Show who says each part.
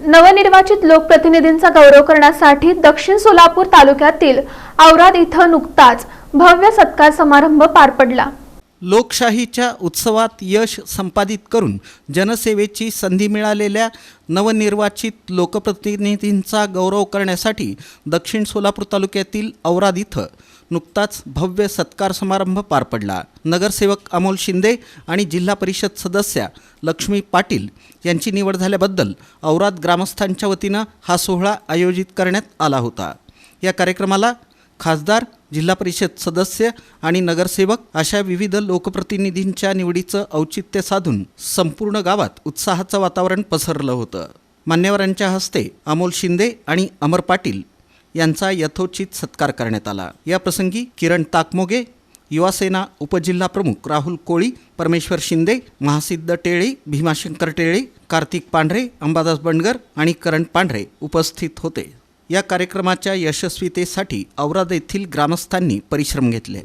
Speaker 1: नवनिर्वाचित लोकप्रतिनिधींचा गौरव करण्यासाठी दक्षिण सोलापूर तालुक्यातील औराद इथं नुकताच भव्य सत्कार समारंभ पार पडला।
Speaker 2: लोकशाहीच्या उत्सवात यश संपादित करून जनसेवेची संधी मिळालेल्या नवनिर्वाचित लोकप्रतिनिधींचा गौरव करण्यासाठी दक्षिण सोलापूर तालुक्यातील औराद इथं नुकताच भव्य सत्कार समारंभ पार पडला। नगरसेवक अमोल शिंदे आणि जिल्हा परिषद सदस्या लक्ष्मी पाटील यांची निवड झाल्याबद्दल औराद ग्रामस्थांच्या वतीनं हा सोहळा आयोजित करण्यात आला होता। या कार्यक्रमाला खासदार, जिल्हा परिषद सदस्य आणि नगरसेवक अशा विविध लोकप्रतिनिधींच्या निवडीचं औचित्य साधून संपूर्ण गावात उत्साहाचं वातावरण पसरलं होतं। मान्यवरांच्या हस्ते अमोल शिंदे आणि अमर पाटील यांचा यथोचित सत्कार करण्यात आला। या प्रसंगी किरण ताकमोगे, युवासेना उपजिल्हा प्रमुख राहुल कोळी, परमेश्वर शिंदे, महासिद्ध टेळे, भीमाशंकर टेळे, कार्तिक पांढरे, अंबादास बंडगर आणि करण पांढरे उपस्थित होते। या कार्यक्रमाच्या यशस्वीतेसाठी औराद येथील ग्रामस्थांनी परिश्रम घेतले।